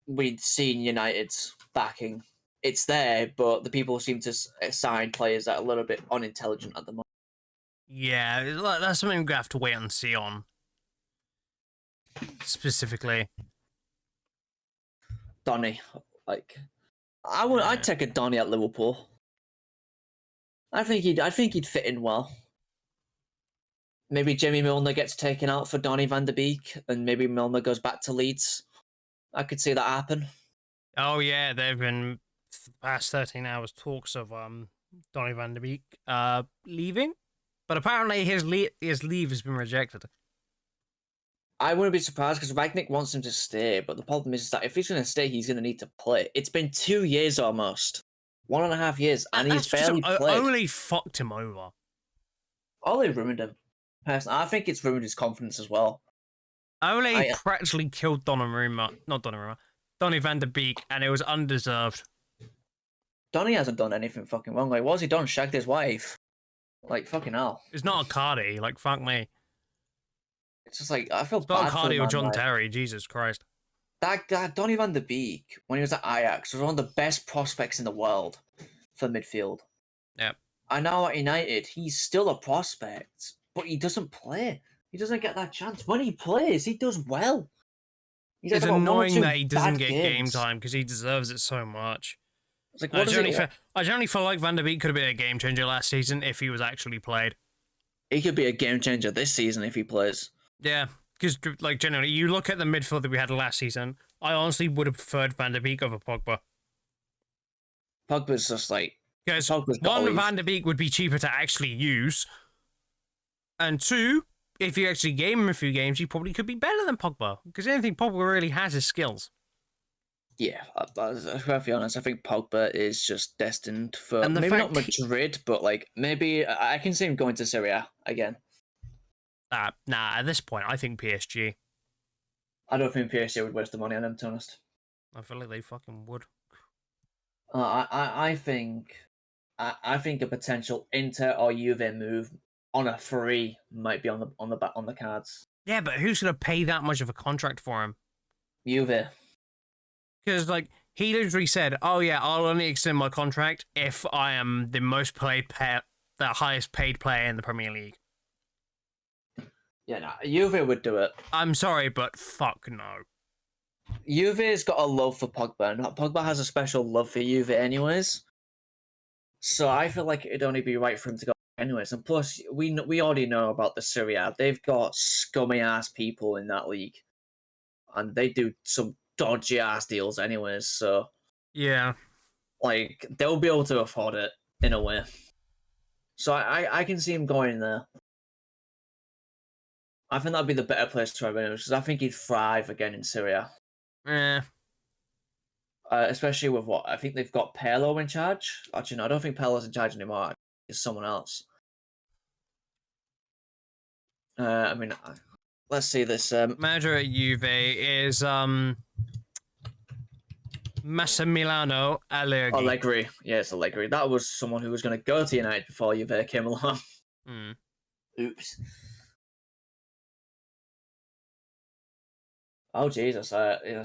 we'd seen United's backing, it's there, but the people seem to sign players that are a little bit unintelligent at the moment. Yeah, that's something we have to wait and see on. Specifically, Donny, like I'd take a Donny at Liverpool. I think he'd fit in well. Maybe Jimmy Milner gets taken out for Donny van de Beek, and maybe Milner goes back to Leeds. I could see that happen. Oh yeah, they've been for the past 13 hours talks of Donny van der Beek leaving, but apparently his leave has been rejected. I wouldn't be surprised because Ragnick wants him to stay, but the problem is that if he's going to stay, he's going to need to play. It's been 2 years almost. 1.5 years, and he's barely played. Only fucked him over. Only ruined him. Personally, I think it's ruined his confidence as well. Only practically killed Donny van der Beek, and it was undeserved. Donny hasn't done anything fucking wrong. Like, what's he done? Shagged his wife? Like, fucking hell. It's not a Cardi. Like, fuck me. It's just like, I feel bad. Not Cardi or John like, Terry. Jesus Christ. That guy, Donny van der Beek, when he was at Ajax, was one of the best prospects in the world for midfield. Yep. And now at United, he's still a prospect, but he doesn't play. He doesn't get that chance. When he plays, he does well. It's annoying that he doesn't get game time because he deserves it so much. It's like, I generally feel like Van der Beek could have been a game changer last season if he was actually played. He could be a game changer this season if he plays. Yeah, because like generally, you look at the midfield that we had last season. I honestly would have preferred Van der Beek over Pogba. Pogba's just like, because one, Van der Beek would be cheaper to actually use, and two, if you actually gave him a few games, you probably could be better than Pogba. Because the only thing Pogba really has is skills. Yeah, to be honest, I think Pogba is just destined for maybe not Madrid, but like maybe I can see him going to Serie A again. Nah, at this point, I think PSG. I don't think PSG would waste the money on him, to be honest. I feel like they fucking would. I think a potential Inter or Juve move on a free might be on the cards. Yeah, but who's gonna pay that much of a contract for him? Juve. Because like he literally said, "Oh yeah, I'll only extend my contract if I am the most played player, the highest paid player in the Premier League." Yeah, Juve would do it. I'm sorry, but fuck no. Juve's got a love for Pogba, and Pogba has a special love for Juve anyways. So I feel like it'd only be right for him to go anyways. And plus, we already know about the Serie A. They've got scummy ass people in that league, and they do some dodgy ass deals anyways. So yeah, like they'll be able to afford it in a way. So I can see him going there. I think that'd be the better place to have him because I think he'd thrive again in Syria. Yeah. Especially with what I think they've got Pirlo in charge. Actually, no, I don't think Pirlo's in charge anymore. It's someone else. I mean, let's see this. Manager at Juve is Massimiliano Allegri. Yeah, it's Allegri. That was someone who was going to go to United before Juve came along. Oops. Oh Jesus!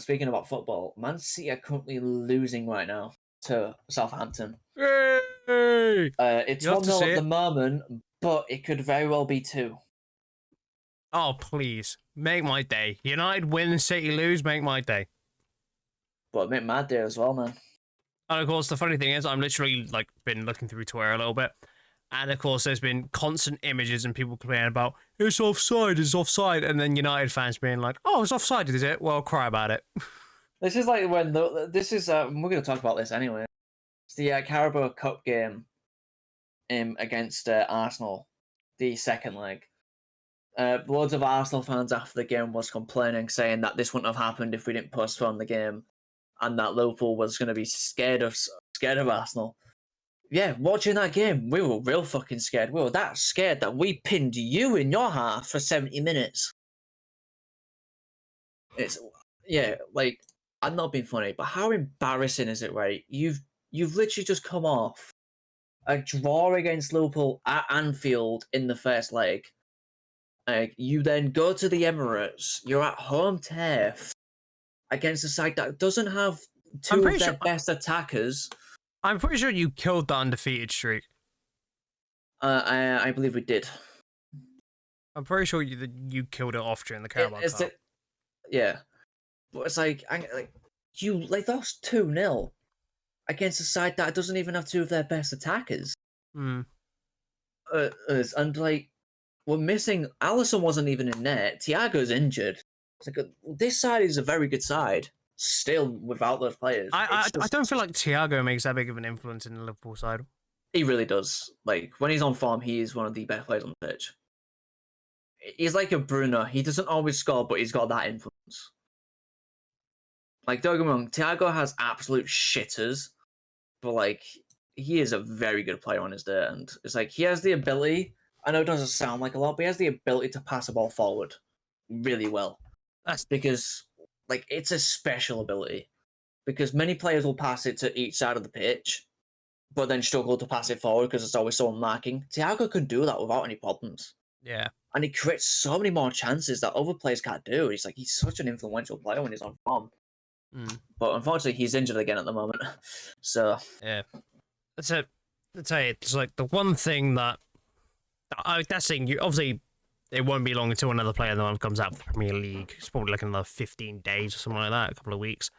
Speaking about football, Man City are currently losing right now to Southampton. Hey! It's 1-0 at the moment, but it could very well be 2. Oh please, make my day! United win, City lose, make my day. But make my day as well, man. And of course, the funny thing is, I'm literally like been looking through Twitter a little bit. And of course, there's been constant images and people complaining about it's offside, and then United fans being like, "Oh, it's offside, is it? Well, cry about it." This is like when we're going to talk about this anyway. It's the Carabao Cup game, against Arsenal, the second leg. Loads of Arsenal fans after the game was complaining, saying that this wouldn't have happened if we didn't postpone the game, and that Liverpool was going to be scared of Arsenal. Yeah, watching that game, we were real fucking scared. We were that scared that we pinned you in your half for 70 minutes. Like, I'm not being funny, but how embarrassing is it, right? You've literally just come off a draw against Liverpool at Anfield in the first leg. Like, you then go to the Emirates, you're at home turf against a side that doesn't have two of their best attackers. I'm pretty sure you killed the undefeated streak. I believe we did. I'm pretty sure you killed it off during the Carabao Cup. Yeah, but it's like you lost 2-0 against a side that doesn't even have two of their best attackers. And like we're missing. Alisson wasn't even in net. Thiago's injured. It's like this side is a very good side. still without those players. I don't feel like Thiago makes that big of an influence in the Liverpool side. He really does. Like, when he's on form, he is one of the best players on the pitch. He's like a Bruno. He doesn't always score, but he's got that influence. Like, don't get me wrong, Thiago has absolute shitters, but, like, he is a very good player on his day, and it's like, he has the ability, I know it doesn't sound like a lot, but he has the ability to pass the ball forward really well. That's because, like, it's a special ability. Because many players will pass it to each side of the pitch, but then struggle to pass it forward because it's always someone marking. Thiago can do that without any problems. Yeah. And he creates so many more chances that other players can't do. He's such an influential player when he's on form. But unfortunately, he's injured again at the moment. So yeah, that's it. I'll tell you, it's like the one thing that that's saying you obviously it won't be long until another player of the month comes out for the Premier League. It's probably like another 15 days or something like that, a couple of weeks.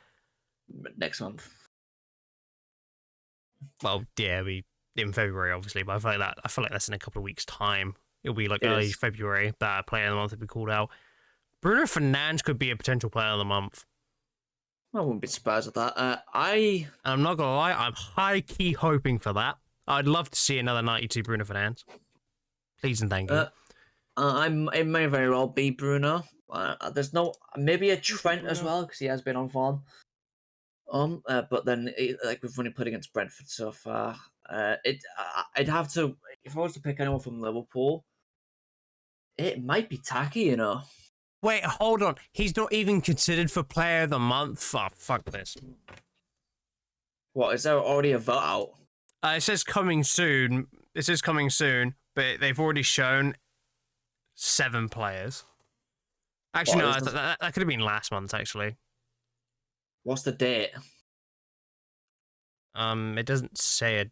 Next month. Well, yeah, we in February obviously, but I feel like that's in a couple of weeks' time. It'll be like early February that player of the month will be called out. Bruno Fernandes could be a potential player of the month. I wouldn't be surprised at that. I'm not gonna lie, I'm high key hoping for that. I'd love to see another 92 Bruno Fernandes. Please and thank you. It may very well be Bruno. There's maybe a Trent as well because he has been on form. But then like we've only played against Brentford so far. I'd have to, if I was to pick anyone from Liverpool, it might be Taki, you know. Wait, hold on. He's not even considered for player of the month? Oh, fuck this. What, is there already a vote out? It says coming soon. It says coming soon, but they've already shown 7 players. Actually, no, that could have been last month, actually. What's the date? It doesn't say it.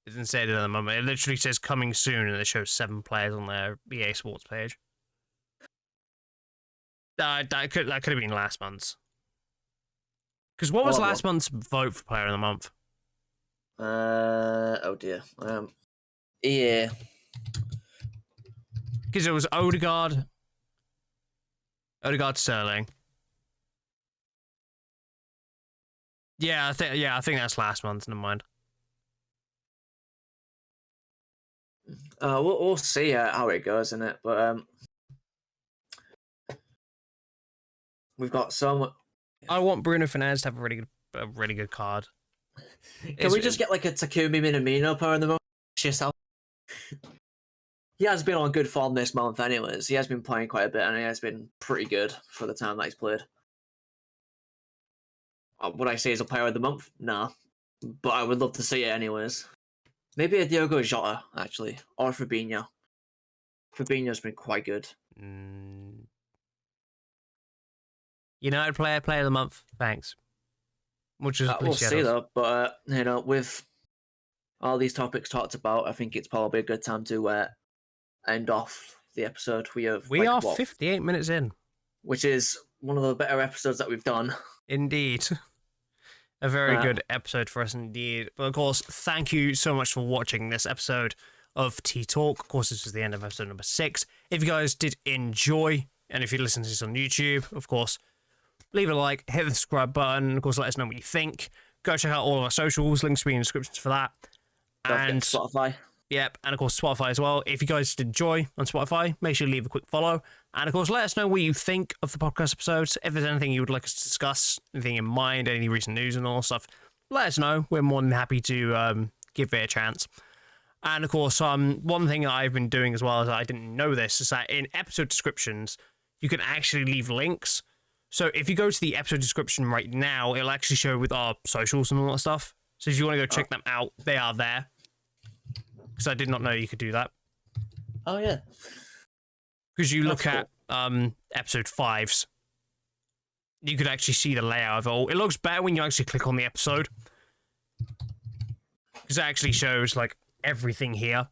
It doesn't say it at the moment. It literally says coming soon, and it shows 7 players on their EA Sports page. That could have been last month's. Because what was last month's vote for player of the month? Oh dear. Yeah. Because it was Odegaard, Sterling. Yeah, I think that's last month. Never mind. We'll see how it goes in it, but we've got so much. I want Bruno Fernandes to have a really good card. Can we just get like a Takumi Minamino player in the moment? Yourself. He has been on good form this month, anyways. He has been playing quite a bit, and he has been pretty good for the time that he's played. Would I say he's a player of the month? Nah, but I would love to see it anyways. Maybe a Diogo Jota, actually, or Fabinho. Fabinho's been quite good. United player of the month. Thanks. Much as we'll see though, but you know, with all these topics talked about, I think it's probably a good time to end off the episode. We are 58 minutes in, which is one of the better episodes that we've done. Indeed. A very good episode for us indeed. But of course, thank you so much for watching this episode of Tea Talk. Of course, this was the end of episode number 6. If you guys did enjoy, and if you listen to this on YouTube, of course, leave a like, hit the subscribe button, of course, let us know what you think. Go check out all of our socials, links will be in the descriptions for that. And Spotify. Yep, and of course Spotify as well. If you guys did enjoy on Spotify, make sure you leave a quick follow. And of course, let us know what you think of the podcast episodes. If there's anything you would like us to discuss, anything in mind, any recent news and all stuff, let us know. We're more than happy to give it a chance. And of course, one thing that I've been doing as well, as I didn't know this, is that in episode descriptions, you can actually leave links. So if you go to the episode description right now, it'll actually show with our socials and all that stuff. So if you want to go check them out, they are there. Because I did not know you could do that. Oh, yeah. Because you look at episode 5s, you could actually see the layout of it all. It looks better when you actually click on the episode. Because it actually shows, like, everything here.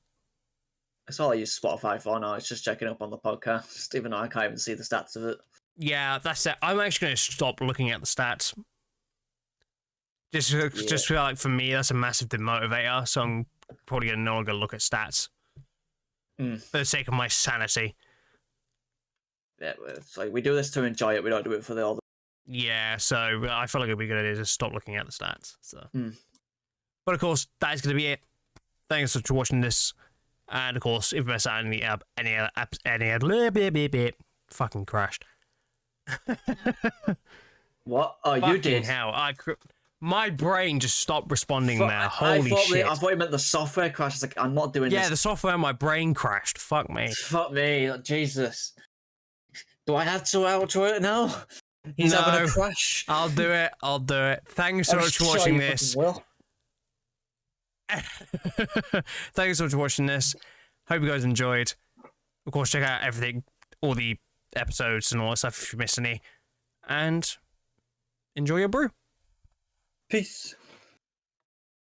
That's all I use Spotify for now. It's just checking up on the podcast, even though I can't even see the stats of it. Yeah, that's it. I'm actually going to stop looking at the stats. Just feel like, for me, that's a massive demotivator, so I'm probably going to no longer look at stats. For the sake of my sanity. Yeah, it's like we do this to enjoy it. We don't do it for all the Yeah, so I feel like it'd be a good idea to stop looking at the stats. So, Mm. But of course, that is going to be it. Thanks for watching this, and of course, if you missed out any fucking crashed. What? Oh, Fucking you did. hell! My brain just stopped responding there. Holy shit! I thought you meant the software crash. I was like, I'm not doing this. Yeah, the software in my brain crashed. Fuck me. Fuck me, Jesus. Do I have to outro it now? He's having a crash. I'll do it. Thanks so much for watching this. Thanks so much for watching this. Hope you guys enjoyed. Of course, check out everything, all the episodes and all that stuff if you missed any. And enjoy your brew. Peace.